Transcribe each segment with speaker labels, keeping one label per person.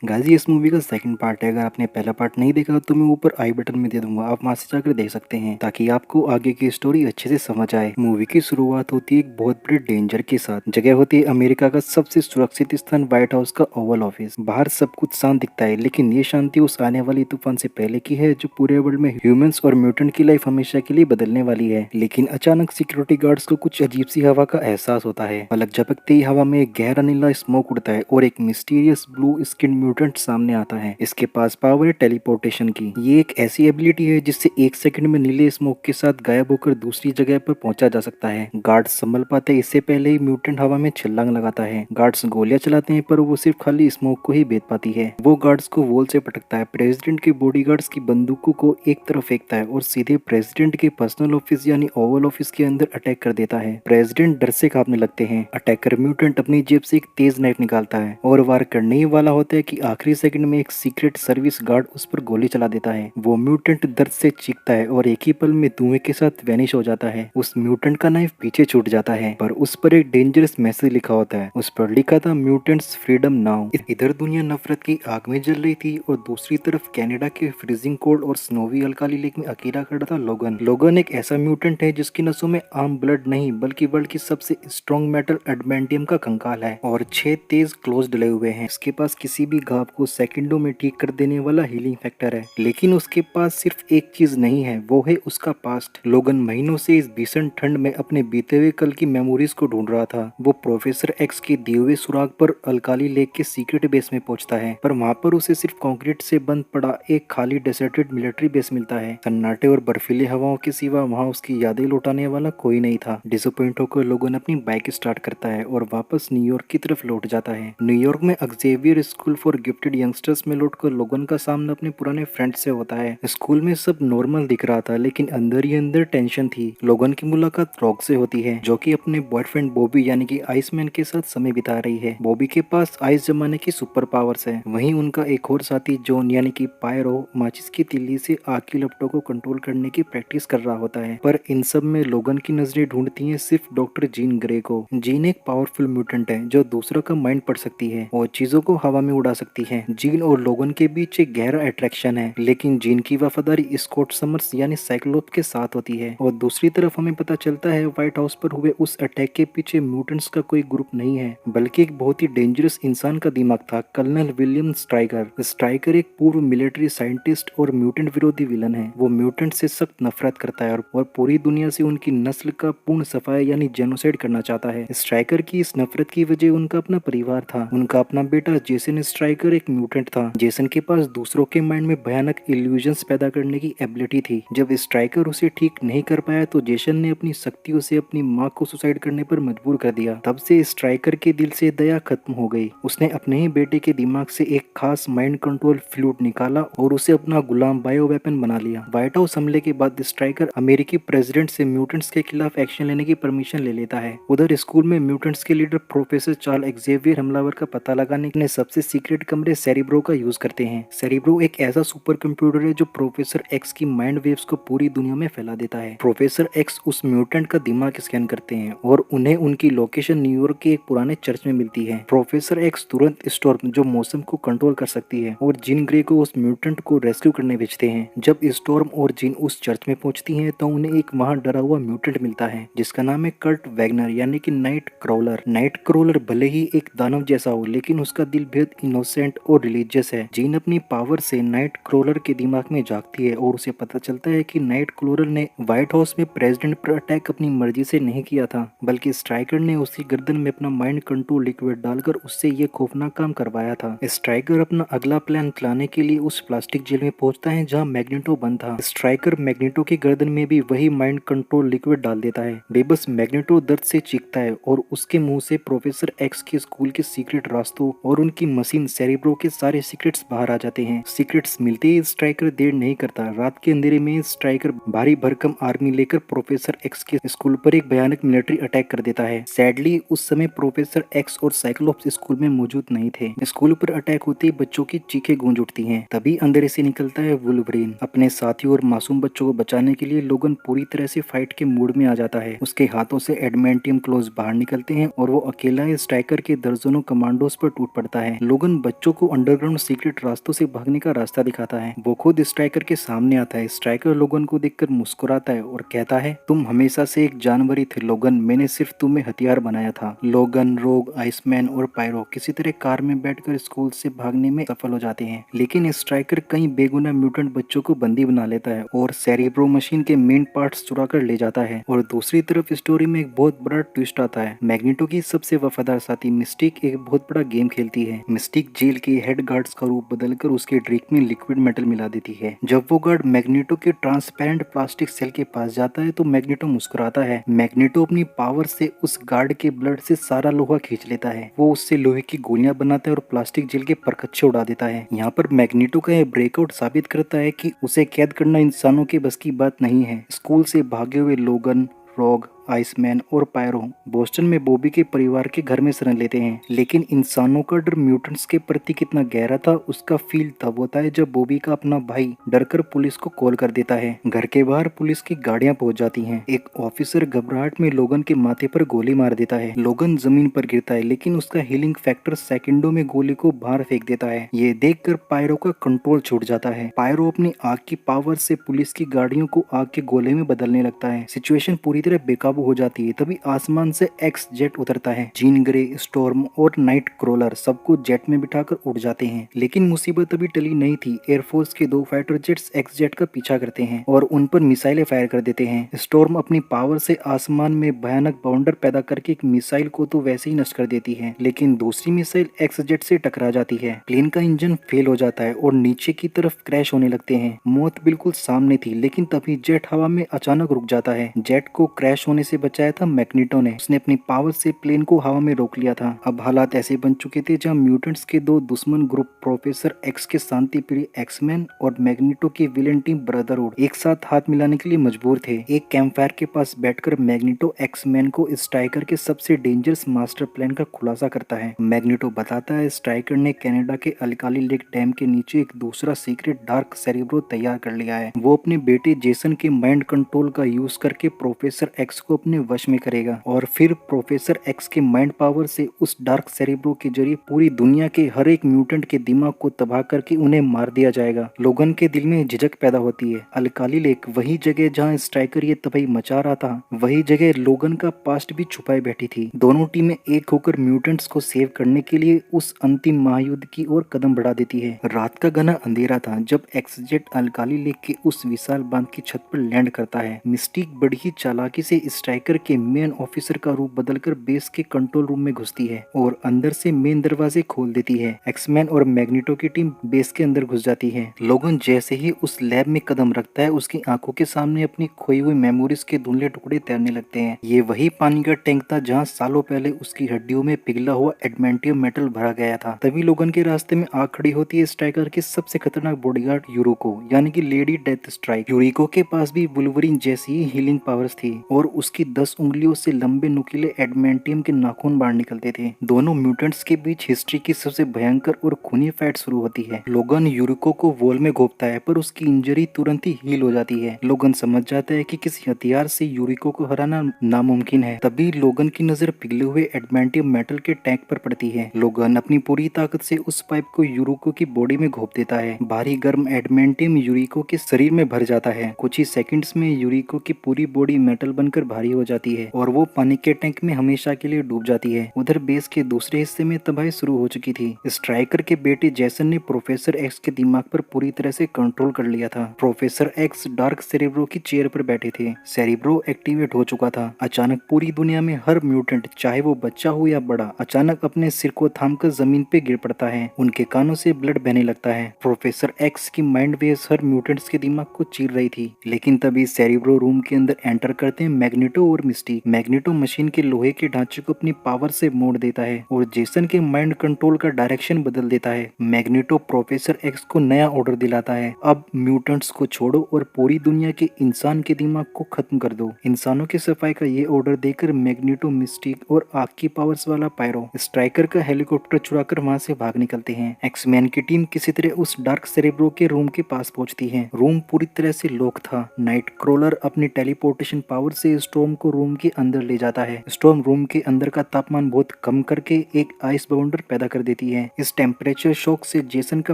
Speaker 1: गाजी इस मूवी का second part है। अगर आपने पहला पार्ट नहीं देखा तो मैं ऊपर आई बटन में दे दूंगा, आप वहां से जाकर देख सकते हैं ताकि आपको आगे की स्टोरी अच्छे से समझ आए। मूवी की शुरुआत होती है एक बहुत बड़े डेंजर के साथ। जगह होती है अमेरिका का सबसे सुरक्षित स्थान, व्हाइट हाउस का ओवल ऑफिस। बाहर सब कुछ शांत दिखता है, लेकिन ये शांति उस आने वाली तूफान से पहले की है जो पूरे वर्ल्ड में ह्यूमंस और म्यूटेंट की लाइफ हमेशा के लिए बदलने वाली है। लेकिन अचानक सिक्योरिटी गार्ड्स को कुछ अजीब सी हवा का एहसास होता है। पलक झपकते ही हवा में एक गहरा नीला स्मोक उड़ता है और एक मिस्टीरियस ब्लू स्किन म्यूटेंट सामने आता है। इसके पास पावर है टेलीपोर्टेशन की। ये एक ऐसी एबिलिटी है जिससे एक सेकंड में नीले स्मोक के साथ गायब होकर दूसरी जगह पर पहुंचा जा सकता है। गार्ड्स संभल पाते इससे पहले ही म्यूटेंट हवा में छलांग लगाता है। गार्ड्स गोलियां चलाते हैं पर वो सिर्फ खाली स्मोक को ही भेद पाती है। वो गार्ड्स को वॉल से पटकता है, प्रेसिडेंट के बॉडीगार्ड्स की बंदूकों को एक तरफ फेंकता है और सीधे प्रेसिडेंट के पर्सनल ऑफिस यानी ओवल ऑफिस के अंदर अटैक कर देता है। प्रेसिडेंट डर से कांपने लगते हैं। अटैकर म्यूटेंट अपनी जेब से एक तेज नाइफ निकालता है और वार करने ही वाला होता है कि आखिरी सेकंड में एक सीक्रेट सर्विस गार्ड उस पर गोली चला देता है। वो म्यूटेंट दर्द से चीखता है और एक ही पल में धुएं के साथ वैनिश हो जाता है। उस म्यूटेंट का नाइफ पीछे छूट जाता है पर उस पर एक डेंजरस मैसेज लिखा होता है। उस पर लिखा था म्यूटेंट्स फ्रीडम नाउ। इधर दुनिया नफरत की आग में जल रही थी और दूसरी तरफ कनाडा के फ्रीजिंग कोल्ड और स्नोवी अल्काली लेक में अकेला खड़ा था लोगन। लोगन एक ऐसा म्यूटेंट है जिसकी नसों में आम ब्लड नहीं बल्कि वर्ल्ड की सबसे स्ट्रॉन्ग मेटल एडमेंटियम का कंकाल है और 6 तेज क्लोज डले हुए हैं। इसके पास किसी भी घाव को सेकंडों में ठीक कर देने वाला हीलिंग फैक्टर है। लेकिन उसके पास सिर्फ एक चीज नहीं है, वो है उसका पास्ट। लोगन महीनों से इस भीषण ठंड में अपने बीते हुए कल की मेमोरीज को ढूंढ रहा था। वो प्रोफेसर एक्स के दिए हुए सुराग पर अल्काली लेक के सीक्रेट बेस में पहुंचता है, पर वहां पर उसे सिर्फ कंक्रीट से बंद पड़ा एक खाली डेसर्टेड मिलिट्री बेस मिलता है। सन्नाटे और बर्फीली हवाओं के सिवा वहां उसकी यादें लौटाने वाला कोई नहीं था। डिसअपॉइंट होकर लोगन अपनी बाइक स्टार्ट करता है और वापस न्यूयॉर्क की तरफ लौट जाता है। न्यूयॉर्क में Xavier school for gifted youngsters में लौटकर लोगन का सामना अपने पुराने फ्रेंड से होता है। स्कूल में सब नॉर्मल दिख रहा था लेकिन अंदर ही अंदर टेंशन थी। लोगन की मुलाकात रॉक से होती है जो कि अपने बॉयफ्रेंड बॉबी यानी कि आइसमैन के साथ समय बिता रही है। बॉबी के पास आइस जमाने की सुपर पावर्स है। वहीं उनका एक और साथी जॉन यानी कि पायरो माचिस की तिल्ली से आग की लपटों को कंट्रोल करने की प्रैक्टिस कर रहा होता है। पर इन सब में लोगन की नजरें ढूंढती हैं सिर्फ डॉक्टर जीन ग्रे को। जीन एक पावरफुल म्यूटेंट है जो दूसरों का माइंड पढ़ सकती है और चीजों को हवा में उड़ा सकती है। जीन और लोगन के बीच एक गहरा अट्रैक्शन है, लेकिन जीन की वफादारी स्कॉट समर्स यानी साइक्लोप के साथ होती है। और दूसरी तरफ हमें पता चलता है व्हाइट हाउस पर हुए उस अटैक के पीछे म्यूटेंट्स का कोई ग्रुप नहीं है बल्कि एक बहुत ही डेंजरस इंसान का दिमाग था, कर्नल विलियम स्ट्राइकर। स्ट्राइकर एक पूर्व मिलिट्री साइंटिस्ट और म्यूटेंट विरोधी विलन है। वो म्यूटेंट से सख्त नफरत करता है और पूरी दुनिया से उनकी नस्ल का पूर्ण सफाया यानी जेनोसाइड करना चाहता है। स्ट्राइकर की इस नफरत की वजह उनका अपना परिवार था। उनका अपना बेटा जेसन स्ट्राइकर एक म्यूटेंट था। जेसन के पास दूसरों के माइंड में भयानक इल्यूजन्स पैदा करने की एबिलिटी थी। जब स्ट्राइकर उसे ठीक नहीं कर पाया तो जेसन ने अपनी शक्तियों से अपनी माँ को सुसाइड करने पर मजबूर कर दिया। तब से स्ट्राइकर के दिल से दया खत्म हो गई। उसने अपने ही बेटे के दिमाग से एक खास माइंड कंट्रोल फ्लूइड निकाला और उसे अपना गुलाम बायो वेपन बना लिया। व्हाइट हाउस हमले के बाद स्ट्राइकर अमेरिकी प्रेसिडेंट से म्यूटेंट्स के खिलाफ एक्शन लेने की परमिशन ले लेता है। उधर स्कूल में म्यूटेंट्स के लीडर प्रोफेसर चार्ल्स एक्सेवियर हमलावर का पता लगाने के सबसे सीक्रेट कमरे सेरिब्रो का यूज करते हैं। सेरिब्रो एक ऐसा सुपर कंप्यूटर है जो प्रोफेसर एक्स की माइंड वेव्स को पूरी दुनिया में फैला देता है। प्रोफेसर एक्स उस म्यूटेंट का दिमाग स्कैन करते हैं और उन्हें उनकी लोकेशन न्यूयॉर्क के एक पुराने चर्च में मिलती है। प्रोफेसर एक्स तुरंत स्टॉर्म जो मौसम को कंट्रोल कर सकती है और जीन ग्रे को उस म्यूटेंट को रेस्क्यू करने भेजते हैं। जब स्टॉर्म और जीन उस चर्च में पहुंचती हैं तो उन्हें एक वहां डरा हुआ म्यूटेंट मिलता है जिसका नाम है कर्ट वैगनर यानी कि नाइट क्रॉलर। नाइट क्रॉलर भले ही एक दानव जैसा हो लेकिन उसका दिल बेहद इनोसेंट और रिलीजियस है। जीन अपनी पावर से नाइट क्रॉलर के दिमाग में जागती है और उसे पता चलता है कि नाइट क्रॉलर ने व्हाइट हाउस में प्रेसिडेंट पर अटैक अपनी मर्जी से नहीं किया था बल्कि स्ट्राइकर ने उसकी गर्दन में अपना माइंड कंट्रोल लिक्विड डालकर उससे ये खौफनाक काम करवाया था। स्ट्राइकर अपना अगला प्लान चलाने के लिए उस प्लास्टिक जेल में पहुंचता है जहां मैग्नेटो बंद था। स्ट्राइकर मैग्नेटो की गर्दन में भी वही माइंड कंट्रोल लिक्विड डाल देता है। बेबस मैग्नेटो दर्द से चीखता है और उसके मुंह से प्रोफेसर एक्स के स्कूल के सीक्रेट रास्तों और उनकी मशीन सेरिब्रो के सारे सीक्रेट्स बाहर आ जाते हैं। सीक्रेट्स मिलते ही स्ट्राइकर देर नहीं करता। रात के अंधेरे में स्ट्राइकर भारी भरकम आर्मी लेकर प्रोफेसर एक्स के स्कूल पर एक भयानक मिलिट्री अटैक कर देता है। सैडली उस समय प्रोफेसर एक्स और साइक्लोप्स स्कूल में मौजूद नहीं थे। स्कूल पर अटैक होते ही बच्चों की चीखें गूंज उठती हैं। तभी अंधेरे से निकलता है वुल्वरीन। अपने साथियों और मासूम बच्चों को बचाने के लिए लोगन पूरी तरह से फाइट के मूड में आ जाता है। उसके हाथों से एडमेंटियम क्लोज बाहर निकलते हैं और वो अकेला स्ट्राइकर के दर्जनों कमांडोज पर टूट पड़ता है। लोगन बच्चों को अंडरग्राउंड सीक्रेट रास्तों से भागने का रास्ता दिखाता है। वो खुद स्ट्राइकर के सामने आता है। स्ट्राइकर लोगन को देखकर मुस्कुराता है और कहता है, तुम हमेशा से एक जानवर ही थे लोगन, मैंने सिर्फ तुम्हें हथियार बनाया था। लोगन, रोग, आइसमैन और पायरो किसी तरह कार में बैठकर स्कूल से भागने में सफल हो जाते हैं, लेकिन स्ट्राइकर कई बेगुनाह म्यूटेंट बच्चों को बंदी बना लेता है और सेरेब्रो मशीन के मेन पार्ट्स चुरा कर ले जाता है। और दूसरी तरफ स्टोरी में एक बहुत बड़ा ट्विस्ट आता है। मैग्नेटो की सबसे वफादार साथी मिस्टिक एक बहुत बड़ा गेम खेलती है। मिस्टिक जेल के हेड गार्ड्स का रूप बदलकर उसके ड्रिंक में लिक्विड मेटल मिला देती है। जब वो गार्ड मैग्नेटो के ट्रांसपेरेंट प्लास्टिक सेल के पास जाता है तो मैग्नेटो मुस्कुराता है। मैग्नेटो अपनी पावर से उस गार्ड के ब्लड से सारा लोहा खींच लेता है। वो उससे लोहे की गोलियां बनाता है और प्लास्टिक जेल के परखच्चे उड़ा देता है। यहाँ पर मैग्नेटो का यह ब्रेकआउट साबित करता है कि उसे कैद करना इंसानों के बस की बात नहीं है। स्कूल से भागे हुए लोगन, रॉग, आइसमैन और पायरो बोस्टन में बॉबी के परिवार के घर में शरण लेते हैं, लेकिन इंसानों का डर म्यूटेंट्स के प्रति कितना गहरा था उसका फील तब होता है जब बॉबी का अपना भाई डरकर पुलिस को कॉल कर देता है। घर के बाहर पुलिस की गाड़ियां पहुंच जाती हैं। एक ऑफिसर घबराहट में लोगन के माथे पर गोली मार देता है। लोगन जमीन पर गिरता है, लेकिन उसका हीलिंग फैक्टर सेकंडों में गोली को बाहर फेंक देता है। ये देखकर पायरो का कंट्रोल छूट जाता है। पायरो अपनी आग की पावर से पुलिस की गाड़ियों को आग के गोले में बदलने लगता है। सिचुएशन पूरी तरह बेकाबू हो जाती है। तभी आसमान से एक्स जेट उतरता है। जीन ग्रे, स्टॉर्म और नाइट क्रोलर सबको जेट में बिठाकर उड़ जाते हैं, लेकिन मुसीबत अभी टली नहीं थी। एयरफोर्स के 2 फाइटर जेट्स एक्स जेट का पीछा करते हैं और उन पर मिसाइलें फायर कर देते हैं। स्टॉर्म अपनी पावर से आसमान में भयानक बाउंडर पैदा करके एक मिसाइल को तो वैसे ही नष्ट कर देती है, लेकिन दूसरी मिसाइल एक्स जेट से टकरा जाती है। प्लेन का इंजन फेल हो जाता है और नीचे की तरफ क्रैश होने लगते हैं। मौत बिल्कुल सामने थी, लेकिन तभी जेट हवा में अचानक रुक जाता है। जेट को क्रैश होने से बचाया था मैग्नेटो ने। उसने अपनी पावर से प्लेन को हवा में रोक लिया था। अब हालात ऐसे बन चुके थे जहां म्यूटेंट्स के 2 दुश्मन ग्रुप, प्रोफेसर एक्स के शांति प्रिय एक्समैन और मैग्नेटो की विलेन टीम ब्रदरहुड, एक साथ हाथ मिलाने के लिए मजबूर थे। एक कैंपफायर के पास बैठकर मैग्नेटो एक्समैन को स्ट्राइकर के सबसे डेंजरस मास्टर प्लान का खुलासा करता है। मैग्नेटो बताता है स्ट्राइकर ने कनाडा के अल्काली लेक डैम के नीचे एक दूसरा सीक्रेट डार्क सेरेब्रो तैयार कर लिया है। वो अपने बेटे जेसन के माइंड कंट्रोल का यूज करके प्रोफेसर एक्स को अपने वश में करेगा और फिर प्रोफेसर एक्स के माइंड पावर से उस डार्क सेरेब्रो के जरिए पूरी दुनिया के हर एक म्यूटेंट के दिमाग को तबाह करके उन्हें मार दिया जाएगा। लोगन के दिल में झिझक पैदा होती है। अल्काली लेक वही जगह जहां स्ट्राइकर ये तबाही मचा रहा था, वही जगह लोगन का पास्ट भी छुपाए बैठी थी। दोनों टीमें एक होकर म्यूटेंट्स को सेव करने के लिए उस अंतिम महायुद्ध की ओर कदम बढ़ा देती है। रात का घना अंधेरा था जब एक्सजेट अल्काली लेक के उस विशाल बांध की छत पर लैंड करता है। मिस्टिक बड़ी ही चालाकी से स्ट्राइकर के मेन ऑफिसर का रूप बदलकर बेस के कंट्रोल रूम में घुसती है और अंदर से मेन दरवाजे खोल देती है। एक्समैन और मैग्नेटो की टीम बेस के अंदर घुस जाती है। लोगन जैसे ही उस लैब में कदम रखता है, उसकी आंखों के सामने अपनी खोई हुई मेमोरीज के धुंधले टुकड़े तैरने लगते हैं। ये वही पानी का टैंक था जहाँ सालों पहले उसकी हड्डियों में पिघला हुआ एडमेंटियम मेटल भरा गया था। तभी लोगन के रास्ते में आग खड़ी होती है स्ट्राइकर की सबसे खतरनाक बॉडीगार्ड यूरिको, यानी कि लेडी डेथ स्ट्राइक। यूरिको के पास भी वुल्वरीन जैसी ही हीलिंग पावर्स थी और उसकी 10 उंगलियों से लंबे नुकीले एडमेंटियम के नाखून बाहर निकलते थे। दोनों म्यूटेंट्स के बीच हिस्ट्री की सबसे भयंकर और खूनी फाइट शुरू होती है। लोगन यूरिको को वॉल में घोंपता है, पर उसकी इंजरी तुरंत ही हील हो जाती है। लोगन समझ जाता है कि किसी हथियार से यूरिको को हराना नामुमकिन है। तभी लोगन की नजर पिघले हुए एडमेंटियम मेटल के टैंक पर पड़ती है। लोगन अपनी पूरी ताकत से उस पाइप को यूरिको की बॉडी में घोंप देता है। भारी गर्म एडमेंटियम यूरिको के शरीर में भर जाता है। कुछ ही सेकंड्स में यूरिको की पूरी बॉडी मेटल बनकर भारी हो जाती है और वो पानी के टैंक में हमेशा के लिए डूब जाती है। उधर बेस के दूसरे हिस्से में तबाही शुरू हो चुकी थी। स्ट्राइकर के बेटे जैसन ने प्रोफेसर एक्स के दिमाग पर पूरी तरह से कंट्रोल कर लिया था। प्रोफेसर एक्स डार्क सेरेब्रो की चेयर पर बैठे थे। सेरेब्रो एक्टिवेट हो चुका था। अचानक पूरी दुनिया में हर म्यूटेंट, चाहे वो बच्चा हो या बड़ा, अचानक अपने सिर को थामकर जमीन पे गिर पड़ता है। उनके कानों से ब्लड बहने लगता है। प्रोफेसर एक्स की माइंड वेव्स हर म्यूटेंट्स के दिमाग को चीर रही थी, लेकिन तभी सेरेब्रो रूम के अंदर एंटर करते हैं मैग्नेटो और मिस्टिक। मैग्नेटो मशीन के लोहे के ढांचे को अपनी पावर से मोड़ देता है और जेसन के माइंड कंट्रोल का डायरेक्शन बदल देता है। मैग्नेटो प्रोफेसर एक्स को नया ऑर्डर दिलाता है, अब म्यूटेंट्स को छोड़ो और पूरी दुनिया के इंसान के दिमाग को खत्म कर दो। इंसानों की सफाई का ये ऑर्डर देकर मैग्नेटो, मिस्टिक और आग की पावर्स वाला पायरो स्ट्राइकर का हेलीकॉप्टर चुराकर वहां से भाग निकलते हैं। एक्समैन की टीम किसी तरह उस डार्क सेरेब्रो के रूम के पास पहुंचती है। रूम पूरी तरह से लॉक था। नाइट क्रोलर अपनी टेलीपोर्टेशन पावर से स्टॉर्म को रूम के अंदर ले जाता है। स्टॉर्म रूम के अंदर का तापमान बहुत कम करके एक आइस बाउंडर पैदा कर देती है। इस टेम्परेचर शॉक से जेसन का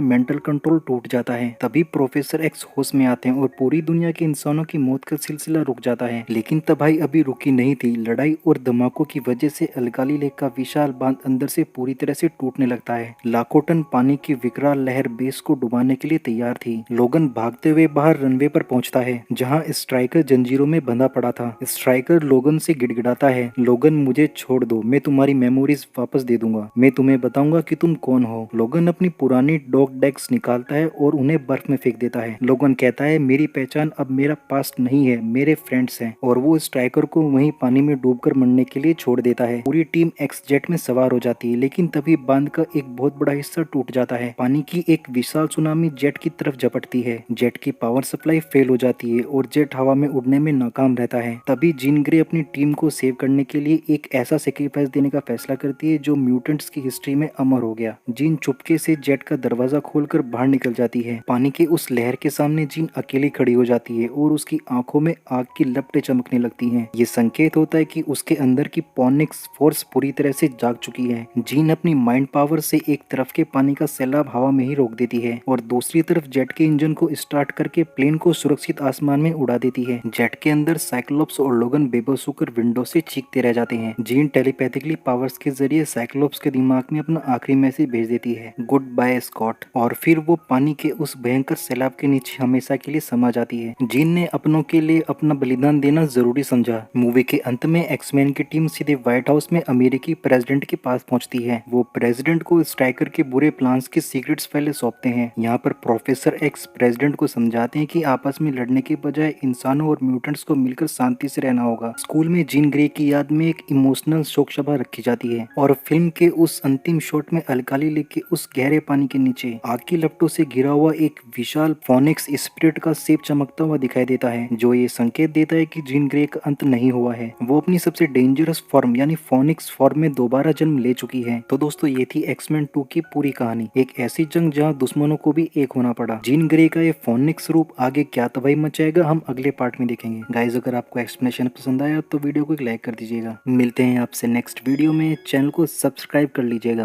Speaker 1: मेंटल कंट्रोल टूट जाता है। तभी प्रोफेसर एक्स होश में आते हैं और पूरी दुनिया के इंसानों की मौत का सिलसिला रुक जाता है। लेकिन तबाही अभी रुकी नहीं थी। लड़ाई और धमाकों की वजह से अल्काली लेक का विशाल बांध अंदर से पूरी तरह से टूटने लगता है। लाखों टन पानी की विकराल लहर बेस को डुबाने के लिए तैयार थी। लोगन भागते हुए बाहर रनवे पर पहुंचता है, जहां स्ट्राइकर जंजीरों में बंधा पड़ा था। स्ट्राइकर लोगन से गिड़गिड़ाता है, लोगन मुझे छोड़ दो, मैं तुम्हारी मेमोरीज वापस दे दूंगा, मैं तुम्हें बताऊंगा कि तुम कौन हो। लोगन अपनी पुरानी डॉग डेक्स निकालता है और उन्हें बर्फ में फेंक देता है। लोगन कहता है, मेरी पहचान अब मेरा पास्ट नहीं है, मेरे फ्रेंड्स हैं। और वो स्ट्राइकर को वहीं पानी में डूबकर मरने के लिए छोड़ देता है। पूरी टीम एक्स जेट में सवार हो जाती है, लेकिन तभी बांध का एक बहुत बड़ा हिस्सा टूट जाता है। पानी की एक विशाल सुनामी जेट की तरफ झपटती है। जेट की पावर सप्लाई फेल हो जाती है और जेट हवा में उड़ने में नाकाम रहता है। तभी जीन ग्रे अपनी टीम को सेव करने के लिए एक ऐसा सेक्रीफाइस देने का फैसला करती है जो म्यूटेंट्स की हिस्ट्री में अमर हो गया। जीन चुपके से जेट का दरवाजा खोलकर बाहर निकल जाती है। पानी के उस लहर के सामने जीन अकेली खड़ी हो जाती है और उसकी आंखों में आग की लपटें चमकने लगती हैं। ये संकेत होता है कि उसके अंदर की पॉनिक्स फोर्स पूरी तरह से जाग चुकी है। जीन अपनी माइंड पावर से एक तरफ के पानी का सैलाब हवा में ही रोक देती है और दूसरी तरफ जेट के इंजन को स्टार्ट करके प्लेन को सुरक्षित आसमान में उड़ा देती है। जेट के अंदर साइक्लोप्स और लोगन बेबस होकर विंडो से चीखते रह जाते हैं। जीन टेलीपैथिकली पावर्स के जरिए साइक्लोप्स के दिमाग में अपना आखिरी मैसेज भेज देती है, गुड बाय स्कॉट। और फिर वो पानी के उस भयंकर सैलाब के नीचे हमेशा के लिए समा जाती है। जीन ने अपनों के लिए अपना बलिदान देना जरूरी समझा। मूवी के अंत में एक्समैन की टीम सीधे व्हाइट हाउस में अमेरिकी प्रेसिडेंट के पास पहुंचती है। वो प्रेसिडेंट को स्ट्राइकर के बुरे प्लान्स के सीक्रेट्स पहले सौंपते हैं। यहाँ पर प्रोफेसर एक्स प्रेसिडेंट को समझाते हैं कि आपस में लड़ने के बजाय इंसानों और म्यूटेंट्स को मिलकर शांति से रहना होगा। स्कूल में जीन ग्रे की याद में एक इमोशनल शोक सभा रखी जाती है और फिल्म के उस अंतिम शॉट में अल्काली लेक के उस गहरे पानी के नीचे आग की लपटों से घिरा हुआ एक विशाल फोनिक्स स्पिरिट का शेप चमकता हुआ दिखाई देता है, जो ये संकेत देता है कि जीन ग्रे का अंत नहीं हुआ है। वो अपनी सबसे डेंजरस फॉर्म यानी फोनिक्स फॉर्म में दोबारा जन्म ले चुकी है। तो दोस्तों, ये थी एक्समैन 2 की पूरी कहानी। एक ऐसी जंग जहां दुश्मनों को भी एक होना पड़ा। जीन ग्रे का ये फोनिक्स रूप आगे क्या तबाही मचाएगा, हम अगले पार्ट में देखेंगे। गाइस, अगर आपको एक्सप्लेनेशन पसंद आया तो वीडियो को एक लाइक कर दीजिएगा। मिलते हैं आपसे नेक्स्ट वीडियो में। चैनल को सब्सक्राइब कर लीजिएगा।